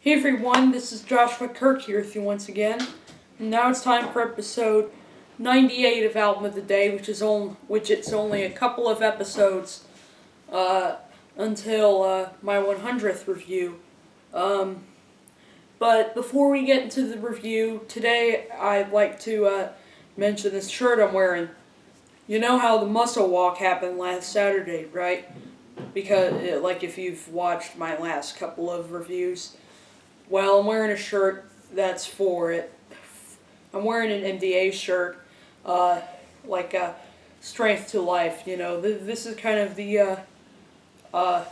Hey everyone, this is Joshua Kirk here with you once again. And now it's time for episode 98 of Album of the Day, which it's only a couple of episodes until my 100th review. But before we get into the review, today I'd like to mention this shirt I'm wearing. You know how the muscle walk happened last Saturday, right? Because, if you've watched my last couple of reviews. Well, I'm wearing a shirt that's for it. I'm wearing an MDA shirt, Strength to Life. You know, this is kind of the, I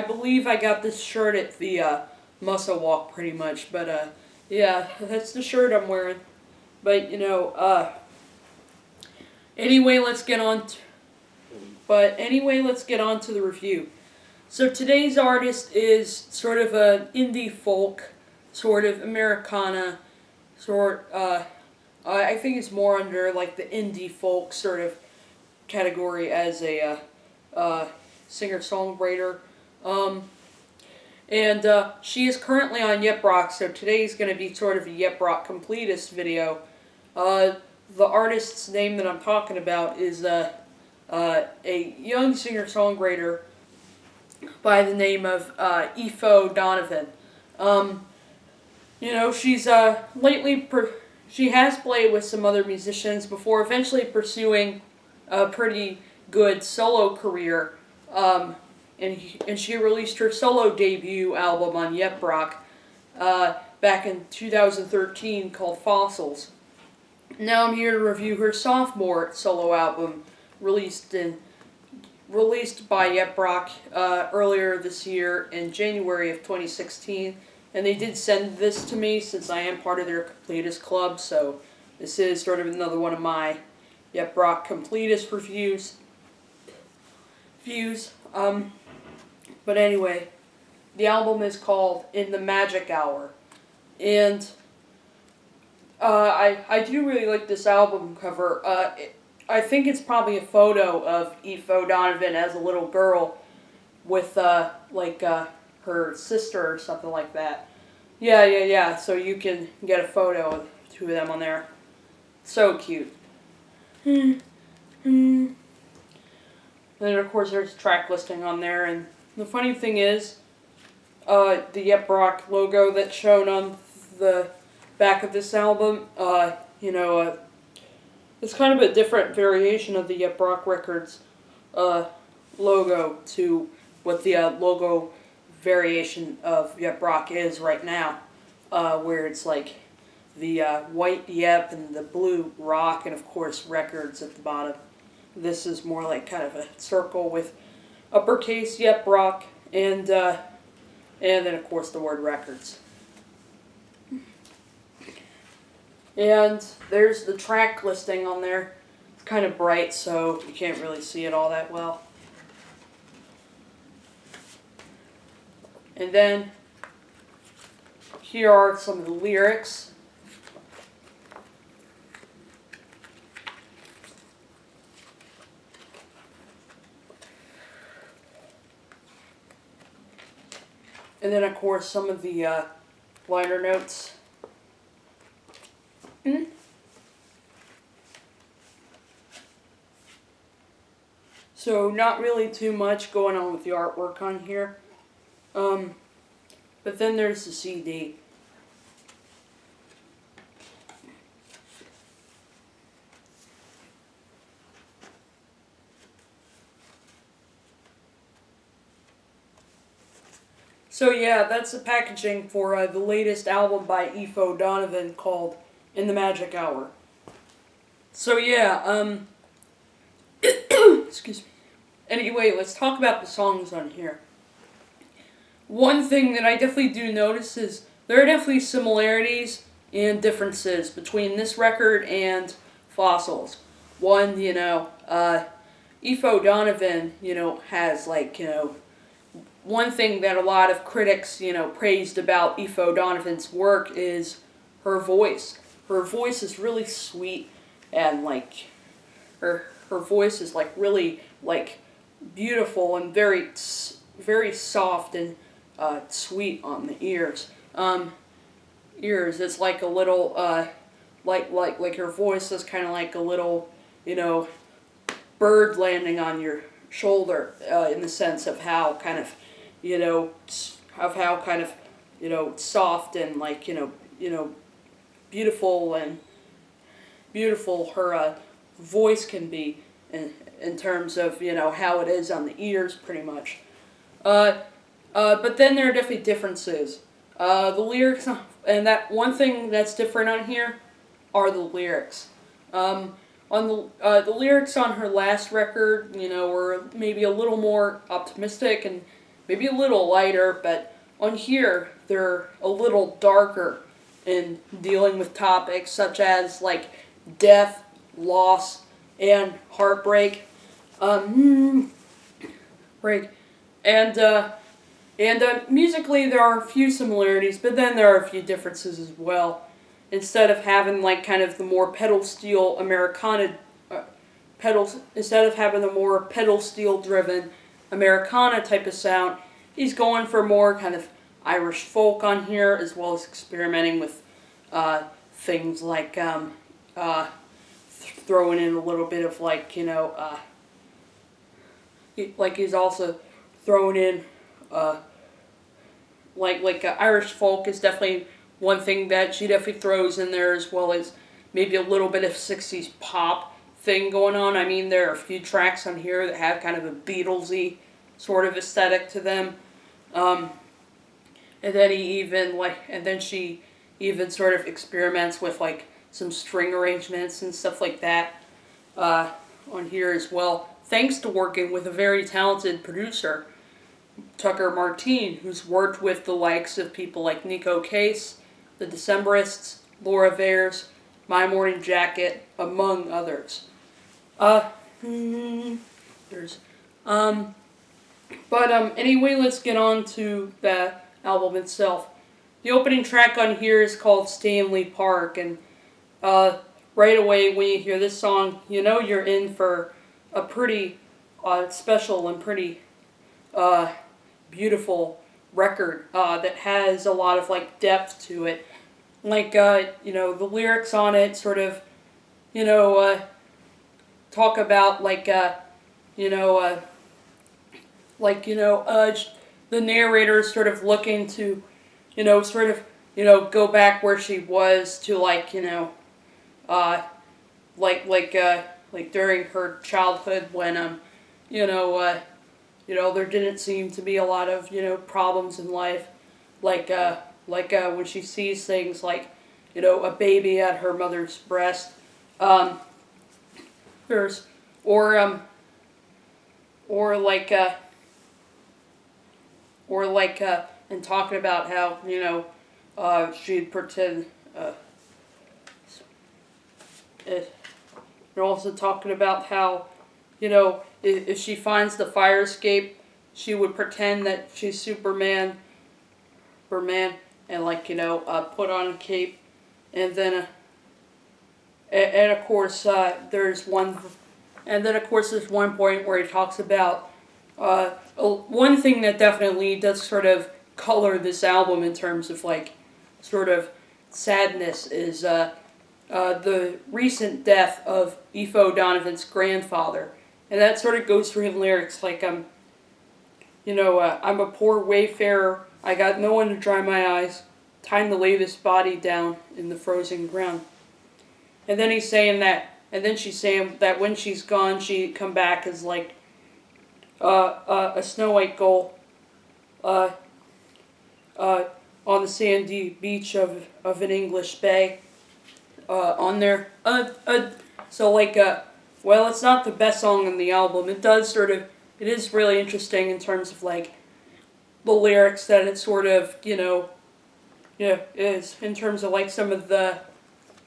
believe I got this shirt at the Muscle Walk pretty much, but yeah, that's the shirt I'm wearing. But, anyway, let's get on to the review. So today's artist is sort of an indie folk, sort of Americana, I think it's more under like the indie folk sort of category as a singer-songwriter. And she is currently on Yep Rock, so today's going to be sort of a Yep Rock completist video. The artist's name that I'm talking about is a young singer-songwriter by the name of Aoife O'Donovan. She's she has played with some other musicians before eventually pursuing a pretty good solo career. And she released her solo debut album on Yep Rock back in 2013 called Fossils. Now I'm here to review her sophomore solo album released by Yep Rock earlier this year in January of 2016. And they did send this to me since I am part of their completist club, so this is sort of another one of my Yep Rock completist reviews. But anyway, the album is called In the Magic Hour. And I do really like this album cover. I think it's probably a photo of Aoife O'Donovan as a little girl with, her sister or something like that. Yeah. So you can get a photo of the two of them on there. So cute. Then, of course, there's a track listing on there. And the funny thing is, the Yep Rock logo that's shown on the back of this album, it's kind of a different variation of the Yep Rock Records logo to what the logo variation of Yep Rock is right now, where it's like the white Yep and the blue Rock and, of course, Records at the bottom. This is more like kind of a circle with uppercase Yep Rock and then, of course, the word Records. And there's the track listing on there. It's kind of bright, so you can't really see it all that well. And then here are some of the lyrics. And then, of course, some of the liner notes. So not really too much going on with the artwork on here. But then there's the CD. So yeah, that's the packaging for the latest album by Aoife O'Donovan called In the Magic Hour. So yeah, excuse me. Anyway, let's talk about the songs on here. One thing that I definitely do notice is there are definitely similarities and differences between this record and Fossils. One, Aoife O'Donovan, has one thing that a lot of critics, praised about Aoife O'Donovan's work is her voice. Her voice is really sweet and her voice is really beautiful and very soft and sweet on the ears. It's like a little like her voice is kind of like a little, bird landing on your shoulder, in the sense of how kind of, soft and like, beautiful and beautiful her voice can be in terms of, how it is on the ears pretty much. But then there are definitely differences. The lyrics, and that one thing that's different on here are the lyrics. On the lyrics on her last record, were maybe a little more optimistic and maybe a little lighter, but on here they're a little darker in dealing with topics such as like death, loss, and heartbreak. Break. And musically, there are a few similarities, but then there are a few differences as well. Instead of having like kind of the more pedal steel Americana instead of having the more pedal steel driven Americana type of sound, he's going for more kind of Irish folk on here, as well as experimenting with things like throwing in a little bit of like like he's also throwing in Irish folk is definitely one thing that she definitely throws in there, as well as maybe a little bit of 60s pop thing going on. I mean, there are a few tracks on here that have kind of a Beatlesy sort of aesthetic to them. And then she even sort of experiments with like some string arrangements and stuff like that on here as well, thanks to working with a very talented producer, Tucker Martine, who's worked with the likes of people like Nico Case, the Decemberists, Laura Veirs, My Morning Jacket, among others. Anyway, let's get on to the album itself. The opening track on here is called Stanley Park, and right away when you hear this song, you know you're in for a pretty special and pretty beautiful record that has a lot of like depth to it. Like the lyrics on it sort of talk about the narrator is sort of looking to go back where she was to like during her childhood when there didn't seem to be a lot of problems in life, when she sees things like a baby at her mother's breast, there's and talking about how she'd pretend they're also talking about how if she finds the fire escape, she would pretend that she's Superman, and put on a cape, and then of course there's one point where he talks about one thing that definitely does sort of color this album in terms of like sort of sadness is the recent death of Aoife O'Donovan's grandfather. And that sort of goes through his lyrics, like, I'm a poor wayfarer, I got no one to dry my eyes, time to lay this body down in the frozen ground. And then he's saying that, and then she's saying that when she's gone, she'd come back as, like, a snow white gull on the sandy beach of an English bay on there. Well, it's not the best song on the album. It is really interesting in terms of, like, the lyrics that it sort of, is in terms of, like, some of the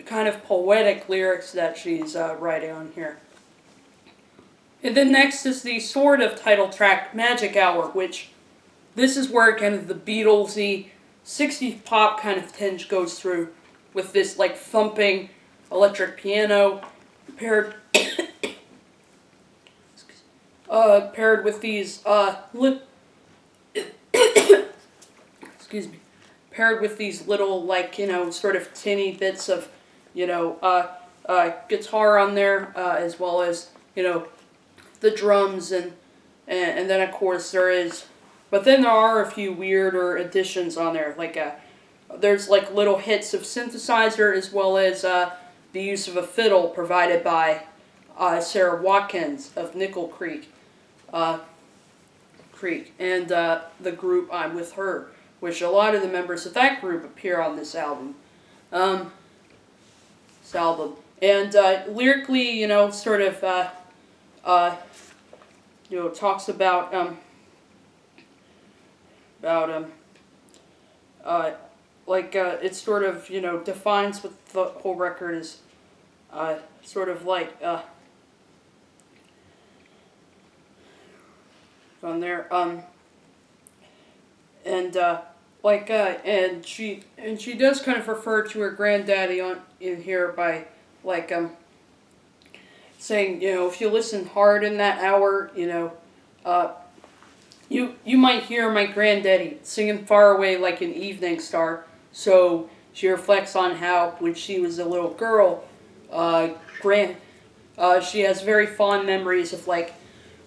kind of poetic lyrics that she's writing on here. And then next is the sort of title track, Magic Hour, which this is where kind of the Beatlesy 60s pop kind of tinge goes through with this, like, thumping electric piano paired with these excuse me, paired with these little, like, sort of tinny bits of, guitar on there, as well as, the drums, and then of course but then there are a few weirder additions on there, like, there's like little hits of synthesizer, as well as, the use of a fiddle provided by, Sarah Watkins of Nickel Creek, and, the group I'm With Her, which a lot of the members of that group appear on this album. And, lyrically, sort of, talks about, it sort of, defines what the whole record is, sort of like, on there, and she does kind of refer to her granddaddy in here by, like, saying, if you listen hard in that hour, you might hear my granddaddy singing far away like an evening star. So she reflects on how, when she was a little girl, she has very fond memories of, like,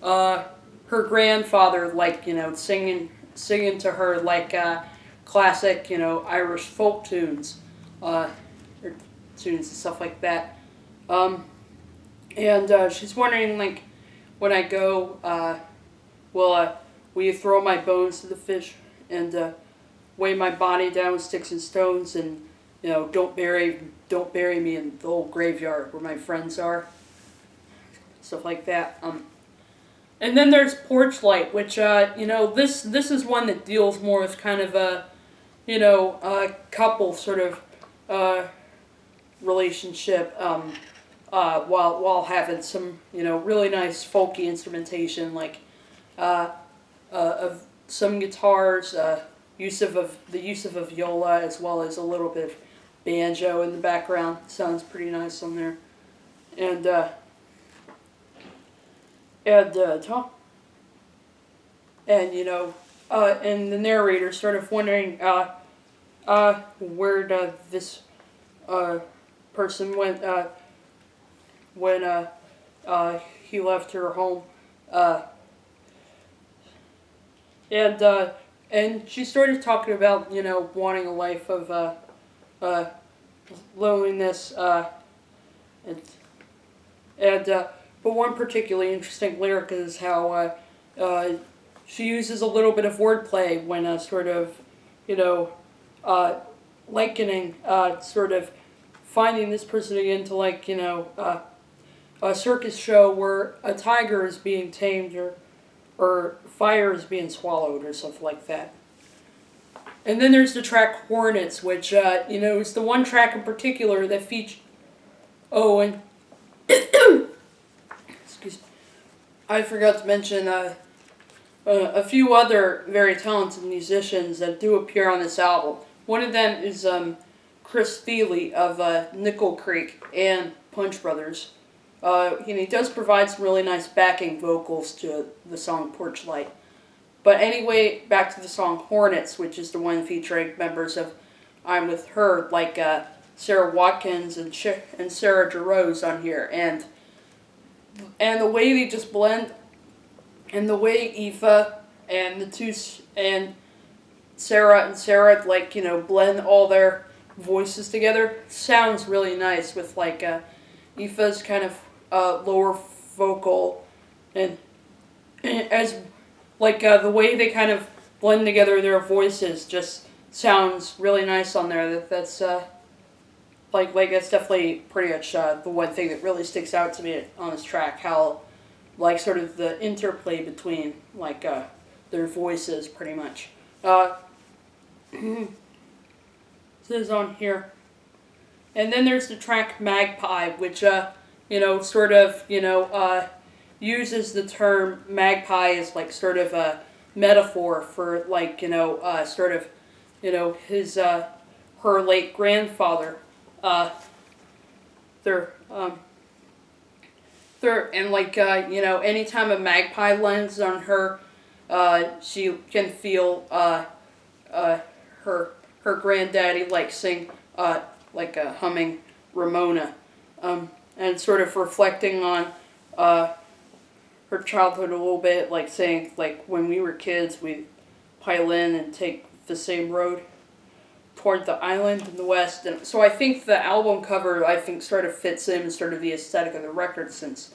her grandfather, like, singing to her, like, classic, Irish folk tunes, or tunes and stuff like that. And she's wondering, like, when I go, will you throw my bones to the fish and weigh my body down with sticks and stones, and don't bury me in the old graveyard where my friends are, stuff like that. And then there's Porch Light, which this is one that deals more with kind of a a couple sort of relationship, while having some really nice folky instrumentation, like of some guitars, the use of a viola, as well as a little bit of banjo in the background. Sounds pretty nice on there, and and the narrator sort of wondering where this person went when he left her home, and she started talking about wanting a life of loneliness, but one particularly interesting lyric is how she uses a little bit of wordplay when sort of likening sort of finding this person again to, like, a circus show where a tiger is being tamed, or fire is being swallowed, or stuff like that. And then there's the track Hornets, which is the one track in particular that features. Oh, and excuse me, I forgot to mention a few other very talented musicians that do appear on this album. One of them is Chris Thiele of Nickel Creek and Punch Brothers. He does provide some really nice backing vocals to the song Porch Light. But anyway, back to the song Hornets, which is the one featuring members of I'm With Her, like Sarah Watkins and Sarah Jarose on here. And the way they just blend, and the way Aoife and Sarah, like, blend all their voices together, sounds really nice, with, like, Aoife's kind of lower vocal, and as, like, the way they kind of blend together their voices just sounds really nice on there. That's that's definitely pretty much the one thing that really sticks out to me on this track, how, like, sort of the interplay between, like, their voices, pretty much. This is on here. And then there's the track Magpie, which, sort of, uses the term magpie as, like, sort of a metaphor for, like, sort of, his, her late grandfather. And, like, anytime a magpie lands on her, she can feel, her granddaddy sing humming Ramona, and sort of reflecting on her childhood a little bit, saying when we were kids we'd pile in and take the same road toward the island in the west. And so I think the album cover sort of fits in sort of the aesthetic of the record, since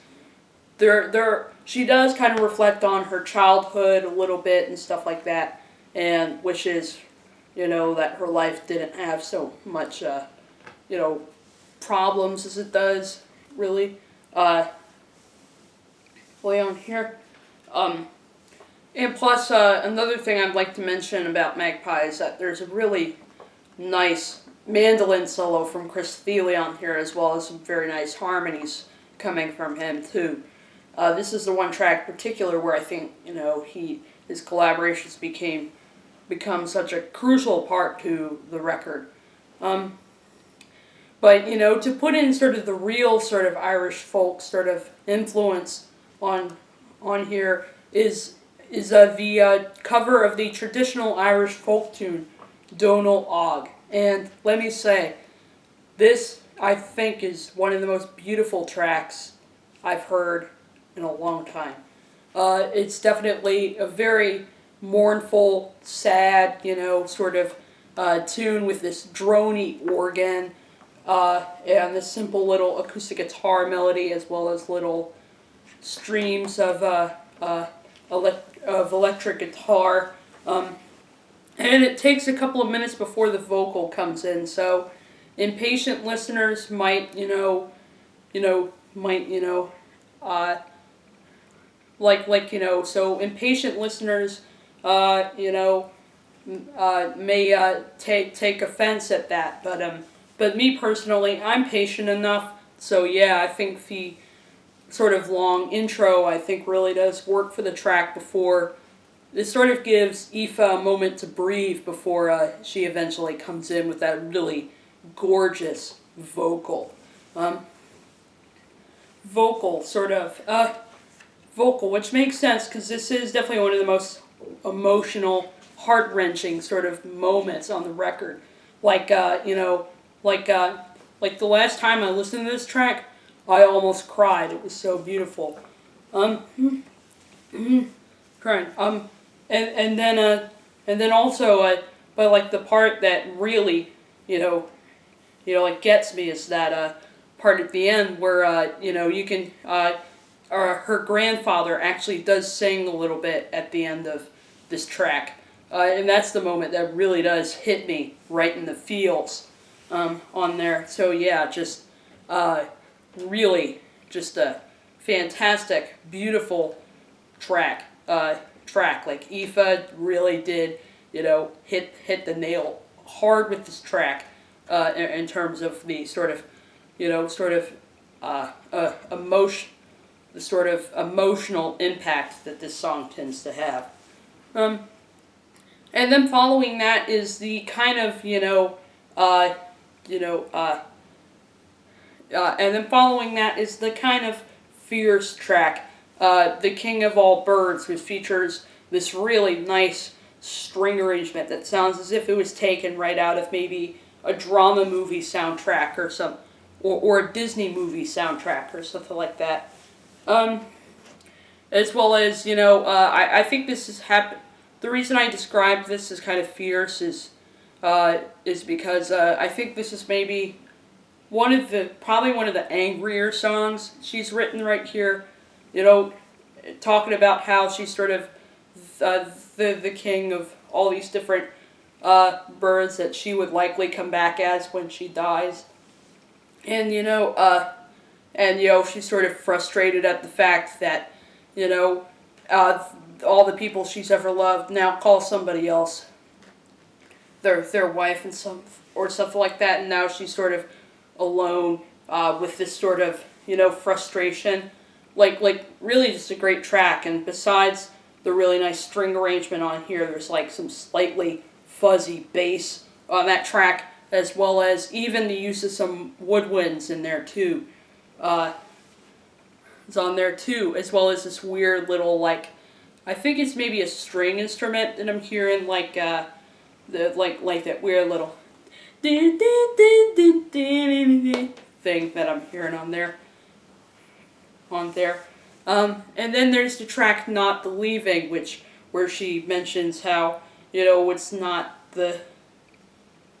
she does kind of reflect on her childhood a little bit and stuff like that, and wishes that her life didn't have so much problems as it does really play on here. And plus, another thing I'd like to mention about Magpie is that there's a really nice mandolin solo from Chris Thiele on here, as well as some very nice harmonies coming from him too. This is the one track in particular where I think his collaborations become such a crucial part to the record. But to put in sort of the real sort of Irish folk sort of influence on here is the cover of the traditional Irish folk tune Donal Og. And let me say, this I think is one of the most beautiful tracks I've heard in a long time. It's definitely a very mournful, sad, sort of tune with this droney organ and this simple little acoustic guitar melody, as well as little streams of electric guitar. And it takes a couple of minutes before the vocal comes in, so impatient listeners might, so impatient listeners, may take offense at that, but me personally, I'm patient enough, so yeah, I think the sort of long intro, I think really does work for the track before. It sort of gives Aoife a moment to breathe before she eventually comes in with that really gorgeous vocal. Vocal, which makes sense because this is definitely one of the most emotional, heart-wrenching sort of moments on the record. Like the last time I listened to this track, I almost cried. It was so beautiful. Crying. And then also, but the part that really, gets me is that part at the end where you can her grandfather actually does sing a little bit at the end of this track, and that's the moment that really does hit me right in the feels on there. So yeah, just really just a fantastic, beautiful track. Like Aoife really did, hit the nail hard with this track in terms of the sort of, emotion, the sort of emotional impact that this song tends to have. And then following that is the kind of, and then following that is the kind of fierce track, The King of All Birds, which features this really nice string arrangement that sounds as if it was taken right out of maybe a drama movie soundtrack or a Disney movie soundtrack or something like that. As well as, I think this is the reason I described this as kind of fierce is because I think this is maybe probably one of the angrier songs she's written right here. Talking about how she's sort of the king of all these different birds that she would likely come back as when she dies. And, she's sort of frustrated at the fact that, all the people she's ever loved now call somebody else their wife and something like that, and now she's sort of alone with this sort of, frustration. Like really just a great track, and besides the really nice string arrangement on here, there's some slightly fuzzy bass on that track, as well as even the use of some woodwinds in there too. It's on there too, as well as this weird little I think it's maybe a string instrument that I'm hearing like that weird little thing that I'm hearing on there. And then there's the track "Not the Leaving," where she mentions how it's not the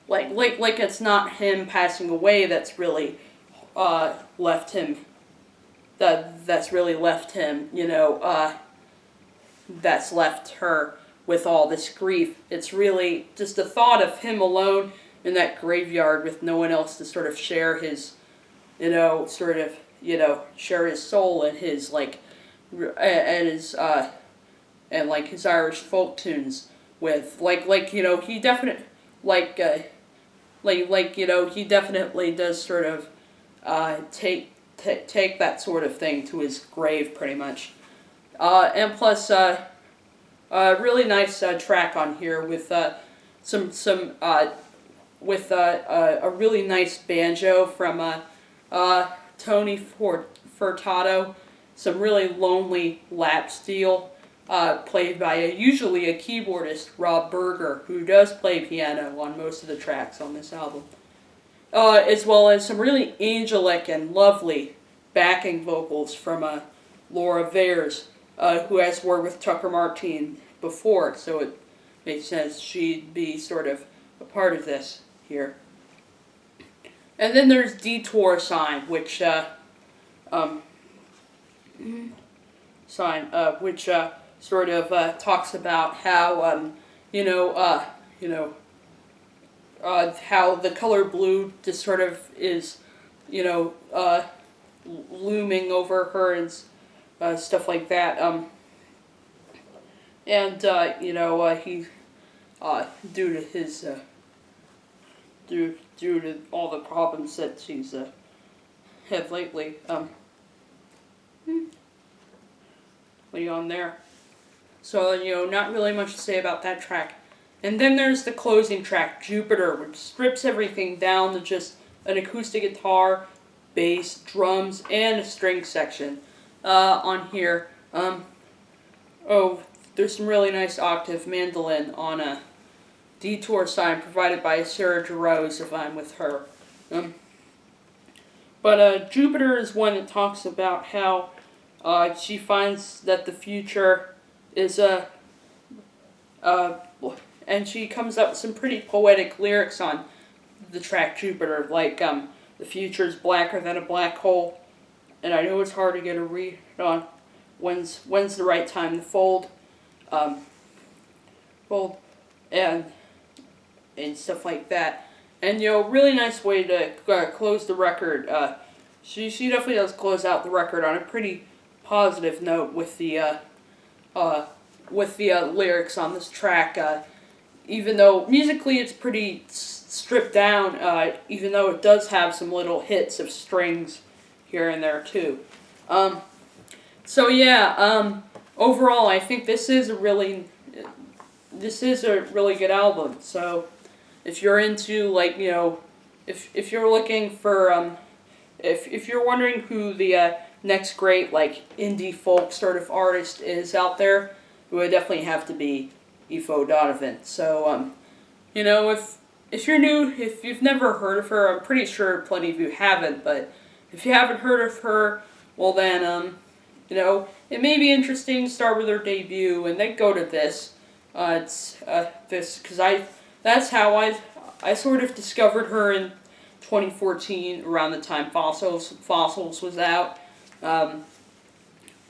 like it's not him passing away that's really left him that's really left him that's left her with all this grief. It's really just the thought of him alone in that graveyard with no one else to sort of share his share his soul and his and his and like his Irish folk tunes with he definitely he definitely does sort of take that sort of thing to his grave pretty much. And plus a really nice track on here with with a really nice banjo from Tony Furtado, some really lonely lap steel, played by usually a keyboardist, Rob Berger, who does play piano on most of the tracks on this album. As well as some really angelic and lovely backing vocals from Laura Veirs, who has worked with Tucker Martine before, so it makes sense she'd be sort of a part of this here. And then there's Detour Sign, which sort of talks about how how the color blue just sort of is looming over her and stuff like that. He due to his due to all the problems that she's had lately. On there. So, not really much to say about that track. And then there's the closing track, Jupiter, which strips everything down to just an acoustic guitar, bass, drums, and a string section on here. There's some really nice octave mandolin on a Detour Sign provided by Sarah Jarosz if I'm with her. But Jupiter is one that talks about how she finds that the future is and she comes up with some pretty poetic lyrics on the track Jupiter, like the future is blacker than a black hole, and I know it's hard to get a read on when's the right time to fold and stuff like that. And really nice way to close the record. She definitely does close out the record on a pretty positive note with the lyrics on this track. Even though musically it's pretty stripped down, even though it does have some little hits of strings here and there too. Overall, I think this is a really good album. So if you're into if you're looking for if you're wondering who the next great indie folk sort of artist is out there, it would definitely have to be Aoife O'Donovan. So if you're new, if you've never heard of her, I'm pretty sure plenty of you haven't, but if you haven't heard of her, well then it may be interesting to start with her debut and then go to this. This because that's how I sort of discovered her in 2014 around the time Fossils was out. And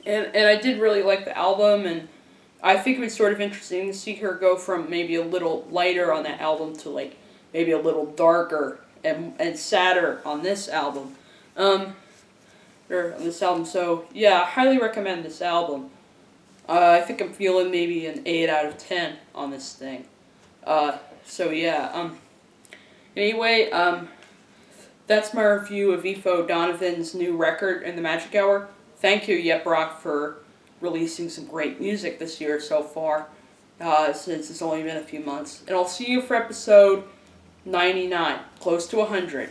I did really like the album, and I think it was sort of interesting to see her go from maybe a little lighter on that album to maybe a little darker and sadder on this album. So yeah, I highly recommend this album. I think I'm feeling maybe an 8 out of 10 on this thing. Anyway, that's my review of Aoife O'Donovan's new record in the Magic Hour. Thank you, Yep Rock, for releasing some great music this year so far, since it's only been a few months. And I'll see you for episode 99, close to 100.